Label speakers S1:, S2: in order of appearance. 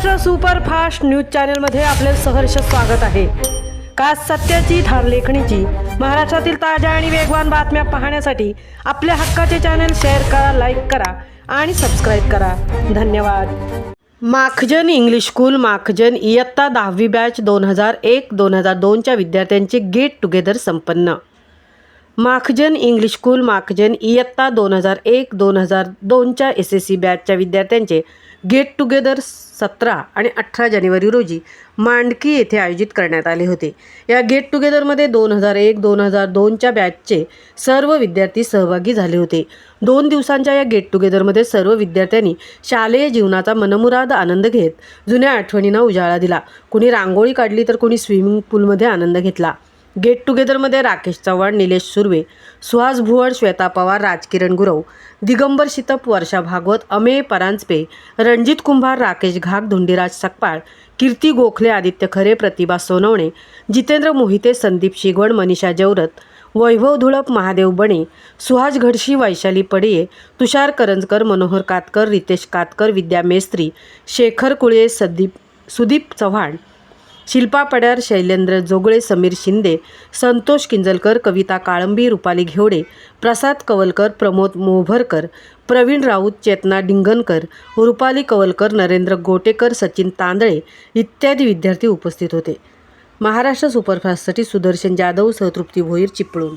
S1: Maharashtra superfast news चॅनलमध्ये आपले सहर्ष स्वागत आहे। खास सत्याची धार लेखणीची महाराष्ट्रातील ताज्या आणि वेगवान बातम्या पाहण्यासाठी आपल्या हक्काचे चॅनल शेअर करा, लाईक करा आणि सबस्क्राइब करा। धन्यवाद। माखजन इंग्लिश स्कूल माखजन इयत्ता 10वी बॅच 2001-2002 च्या विद्यार्थ्यांचे गेट टुगेदर संपन्न। माखजन इंग्लिश स्कूल माखजन इयत्ता 2001-2002 च्या SSC बॅचच्या विद्यार्थ्यांचे गेट टुगेदर 17 आणि 18 जानेवारी रोजी मांडकी येथे आयोजित करण्यात आले होते। या गेट टुगेदरमध्ये 2001-2002 च्या बॅचचे सर्व विद्यार्थी सहभागी झाले होते। 2 दिवसांच्या या गेट टुगेदरमध्ये सर्व विद्यार्थ्यांनी शालेय जीवनाचा मनमुराद आनंद घेत जुन्या आठवणींना उजाळा दिला। कुणी रांगोळी काढली तर कुणी स्विमिंग पूलमध्ये आनंद घेतला। गेट टुगेदरमध्ये राकेश चव्हाण, निलेश सुर्वे, सुहास भुवड, श्वेता पवार, राजकिरण गुरव, दिगंबर शितप, वर्षा भागवत, अमेय परांजपे, रणजित कुंभार, राकेश घाग, धुंडीराज सकपाळ, कीर्ती गोखले, आदित्य खरे, प्रतिभा सोनवणे, जितेंद्र मोहिते, संदीप शिगवण, मनीषा जवरत, वैभव धुळप, महादेव बणे, सुहास घडशी, वैशाली पडिये, तुषार करंजकर, मनोहर कातकर, रितेश कातकर, विद्या मेस्त्री, शेखर कुळे, सुदीप चव्हाण, शिल्पा पड्यार, शैलेंद्र जोगळे, समीर शिंदे, संतोष किंजलकर, कविता काळंबी, रुपाली घेवडे, प्रसाद कवलकर, प्रमोद मोभरकर, प्रवीण राऊत, चेतना डिंगनकर, रुपाली कवलकर, नरेंद्र गोटेकर, सचिन तांदळे इत्यादी विद्यार्थी उपस्थित होते। महाराष्ट्र सुपरफास्टसाठी सुदर्शन जाधव सह तृप्ती भोईर, चिपळूण।